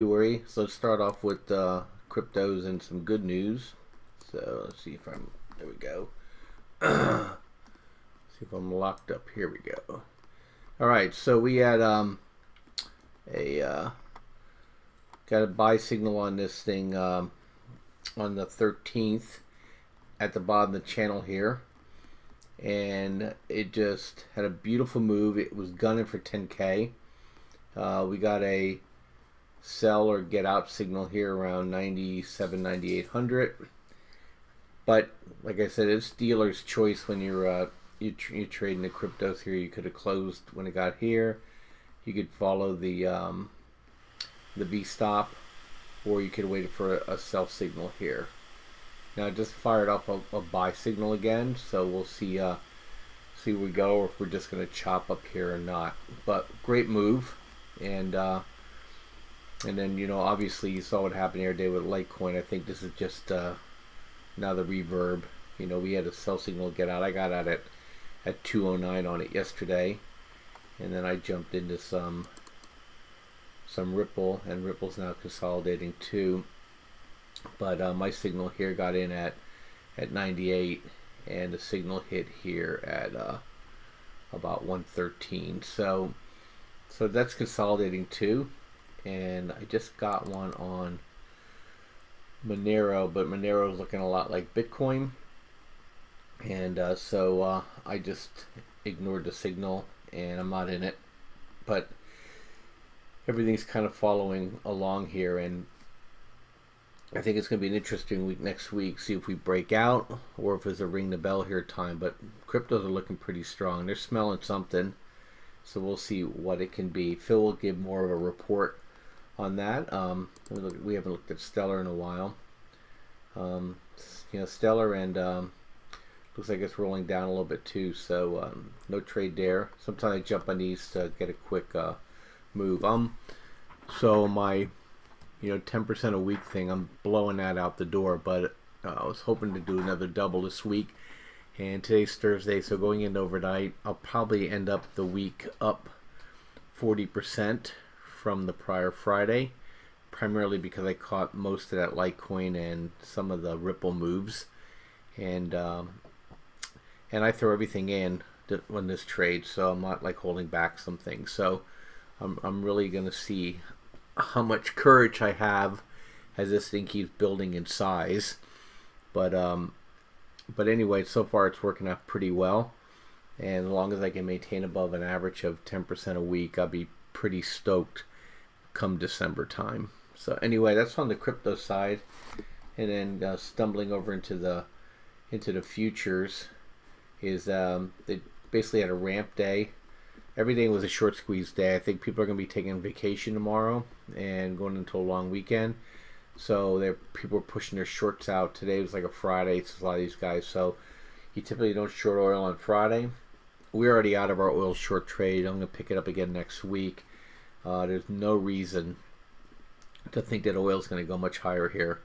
February. So let's start off with cryptos and some good news. So let's see if I'm there. We go. See if I'm locked up. Here we go. All right. So we had a got a buy signal on this thing on the 13th at the bottom of the channel here, and it just had a beautiful move. It was gunning for 10K. We got a sell or get out signal here around 97, 9800. But like I said, it's dealer's choice when you're trading the cryptos here. You could have closed when it got here. You could follow the B stop, or you could wait for a sell signal here. Now I just fired up a buy signal again, so we'll see where we go, or if we're just going to chop up here or not. But great move, and then, you know, obviously you saw what happened here today with Litecoin. I think this is just now the reverb. You know, we had a sell signal get out. I got out at 209 on it yesterday, and then I jumped into some Ripple, and Ripple's now consolidating too. But my signal here got in at 98, and the signal hit here at about 113. So that's consolidating too. And I just got one on Monero, but Monero is looking a lot like Bitcoin, and so I just ignored the signal, and I'm not in it. But everything's kind of following along here, and I think it's going to be an interesting week next week. See if we break out, or if there's a ring the bell here time. But cryptos are looking pretty strong. They're smelling something, so we'll see what it can be. Phil will give more of a report on that. We haven't looked at Stellar in a while. You know, Stellar, and looks like it's rolling down a little bit too, so no trade there. Sometimes I jump on these to get a quick move. So my 10% a week thing, I'm blowing that out the door, but I was hoping to do another double this week, and today's Thursday, so going into overnight, I'll probably end up the week up 40% from the prior Friday, primarily because I caught most of that Litecoin and some of the Ripple moves, and I throw everything in when this trades, so I'm not like holding back some things. So I'm really gonna see how much courage I have as this thing keeps building in size. But anyway, so far it's working out pretty well, and as long as I can maintain above an average of 10% a week, I'll be pretty stoked come December time. So anyway, that's on the crypto side, and then stumbling over into the futures is they basically had a ramp day. Every day was a short squeeze day. I think people are going to be taking vacation tomorrow and going into a long weekend, so people are pushing their shorts out. Today was like a Friday, so a lot of these guys, so you typically don't short oil on Friday. We're already out of our oil short trade. I'm going to pick it up again next week. There's no reason to think that oil is going to go much higher here.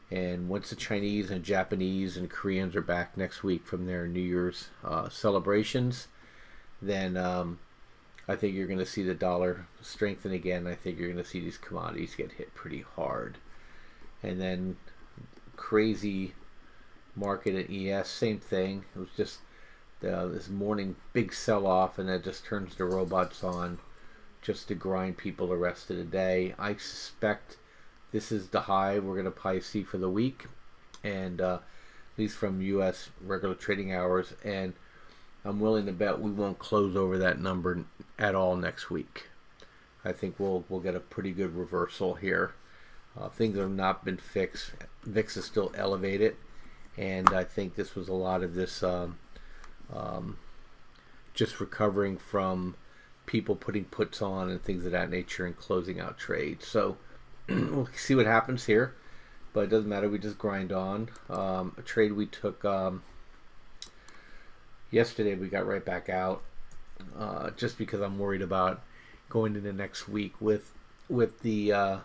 And once the Chinese and Japanese and Koreans are back next week from their New Year's celebrations, then I think you're going to see the dollar strengthen again. I think you're going to see these commodities get hit pretty hard. And then crazy market at ES, same thing. It was just this morning big sell-off, and that just turns the robots on just to grind people the rest of the day. I suspect this is the high we're going to probably see for the week, and at least from U.S. regular trading hours, and I'm willing to bet we won't close over that number at all next week. I think we'll get a pretty good reversal here. Things have not been fixed. VIX is still elevated, and I think this was a lot of this just recovering from people putting puts on and things of that nature and closing out trades. So we'll see what happens here, but it doesn't matter. We just grind on. A trade we took yesterday, we got right back out, just because I'm worried about going into next week with the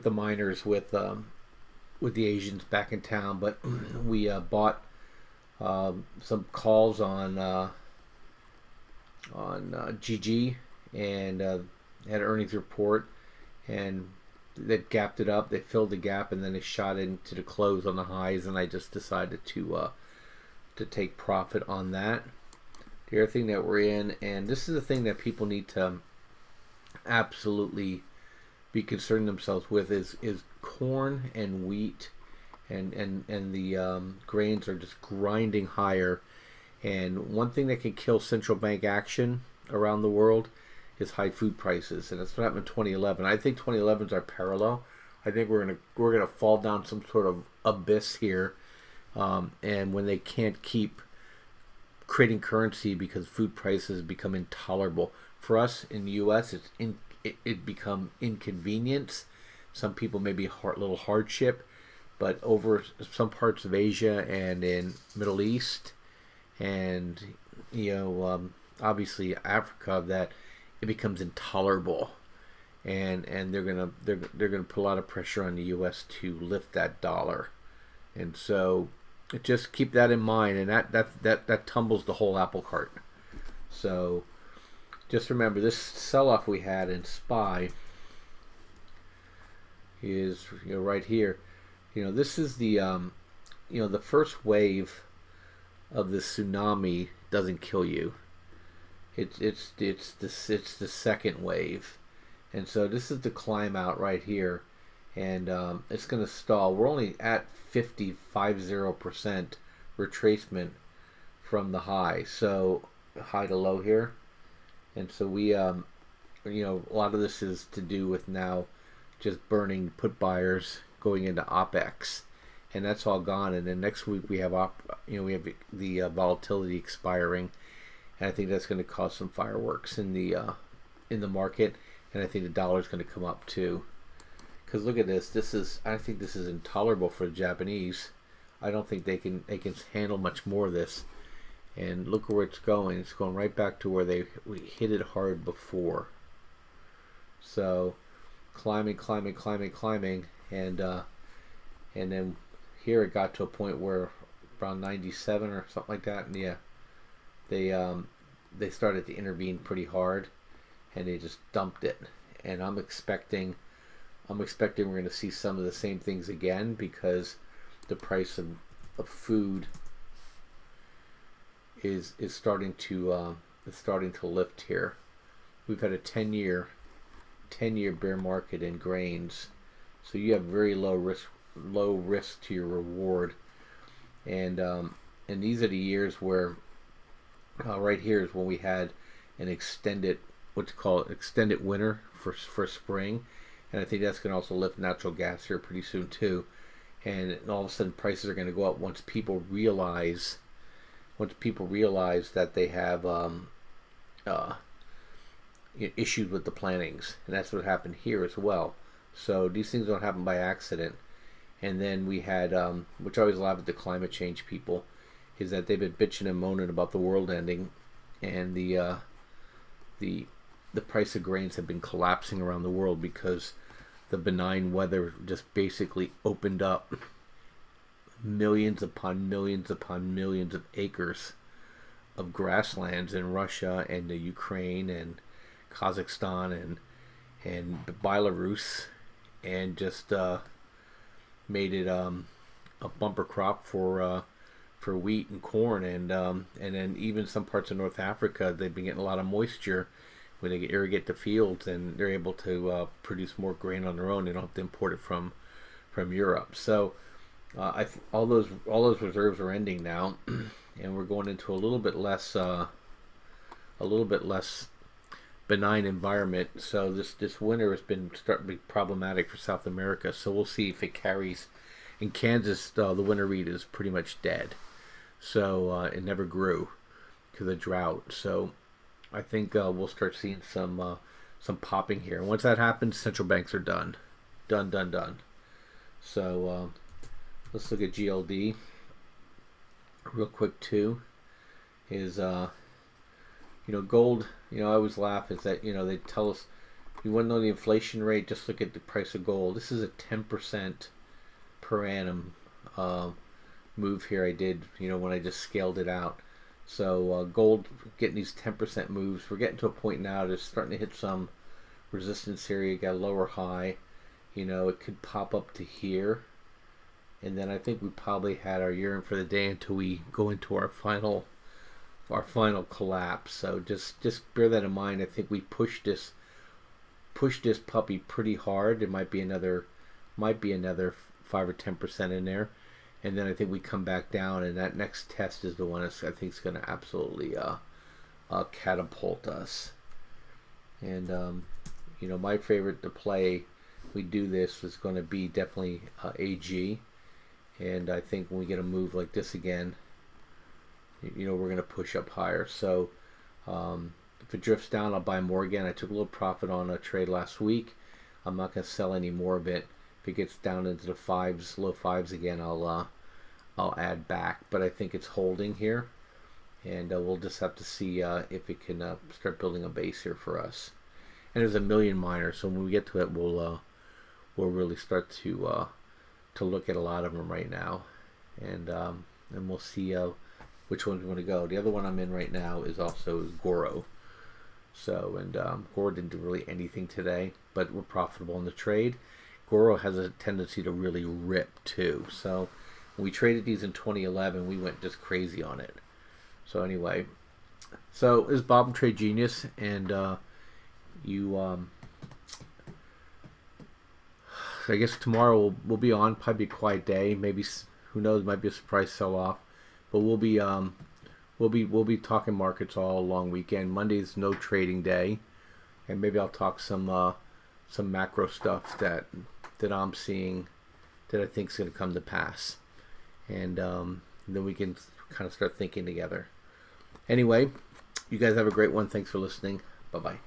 miners, with the Asians back in town. But we bought some calls on GG, and had an earnings report, and that gapped it up. They filled the gap and then they shot into the close on the highs, and I just decided to take profit on that. The other thing that we're in, and this is the thing that people need to absolutely be concerned themselves with, is corn and wheat, and the grains are just grinding higher. And one thing that can kill central bank action around the world is high food prices, and that's what happened in 2011. I think 2011 is our parallel. I think we're gonna fall down some sort of abyss here, and when they can't keep creating currency because food prices become intolerable for us in the U.S., it become inconvenience. Some people may be a little hardship, but over some parts of Asia and in Middle East, and obviously Africa, that it becomes intolerable, and they're gonna put a lot of pressure on the U.S. to lift that dollar, and so just keep that in mind, and that tumbles the whole apple cart. So just remember, this sell-off we had in SPY is right here. This is the the first wave of the tsunami doesn't kill you. It's the second wave, and so this is the climb out right here, and it's going to stall. We're only at 50% retracement from the high, so high to low here, and so we a lot of this is to do with now just burning put buyers going into OPEX, and that's all gone. And then next week we have we have the volatility expiring, and I think that's going to cause some fireworks in the market, and I think the dollar is going to come up too. Because look at this. I think this is intolerable for the Japanese. I don't think they can handle much more of this. And look where it's going. It's going right back to where we hit it hard before. So climbing, and then here it got to a point where around 97 or something like that, and yeah, they started to intervene pretty hard, and they just dumped it. And I'm expecting we're going to see some of the same things again, because the price of food is starting to lift here. We've had a 10-year bear market in grains, so you have very low risk to your reward, and these are the years where right here is when we had an extended winter for spring, and I think that's going to also lift natural gas here pretty soon too, and all of a sudden prices are going to go up once people realize that they have issues with the plantings, and that's what happened here as well. So these things don't happen by accident. And then we had, which I always laugh at the climate change people, is that they've been bitching and moaning about the world ending, and the price of grains have been collapsing around the world because the benign weather just basically opened up millions upon millions upon millions of acres of grasslands in Russia and the Ukraine and Kazakhstan and Belarus, and just made it a bumper crop for wheat and corn, and then even some parts of North Africa, they've been getting a lot of moisture when they irrigate the fields, and they're able to produce more grain on their own. They don't have to import it from Europe. So all those reserves are ending now, and we're going into a little bit less benign environment. So this winter has been starting to be problematic for South America. So we'll see if it carries. In Kansas, the winter wheat is pretty much dead. So it never grew because of drought. So I think we'll start seeing some popping here. And once that happens, central banks are done. Done. So let's look at GLD real quick too. Is gold, I always laugh is that, they tell us, you want to know the inflation rate, just look at the price of gold. This is a 10% per annum move here I did, when I just scaled it out. So gold getting these 10% moves. We're getting to a point now that's starting to hit some resistance here. You got a lower high, You know, it could pop up to here, and then I think we probably had our year in for the day until we go into our final collapse. So just bear that in mind. I think we pushed this puppy pretty hard. There might be another 5 or 10% in there, and then I think we come back down, and that next test is the one that's, I think, is going to absolutely catapult us. And you know, my favorite to play, we do this, is going to be definitely AG. And I think when we get a move like this again, you know, we're going to push up higher. So if it drifts down, I'll buy more again. I took a little profit on a trade last week. I'm not going to sell any more of it. If it gets down into the fives, low fives again, I'll add back. But I think it's holding here, and we'll just have to see if it can start building a base here for us. And there's a million miners, so when we get to it, we'll really start to look at a lot of them right now, and we'll see which ones we want to go. The other one I'm in right now is also Goro. So, and Goro didn't do really anything today, but we're profitable in the trade. Goro has a tendency to really rip too. So when we traded these in 2011, we went just crazy on it. So anyway, so this is Bob from Trade Genius, and I guess tomorrow we'll be on. Probably be a quiet day. Maybe, who knows? Might be a surprise sell-off, but we'll be talking markets all long weekend. Monday's no trading day, and maybe I'll talk some macro stuff that I'm seeing that I think is going to come to pass, and then we can kind of start thinking together. Anyway, you guys have a great one. Thanks for listening. Bye bye.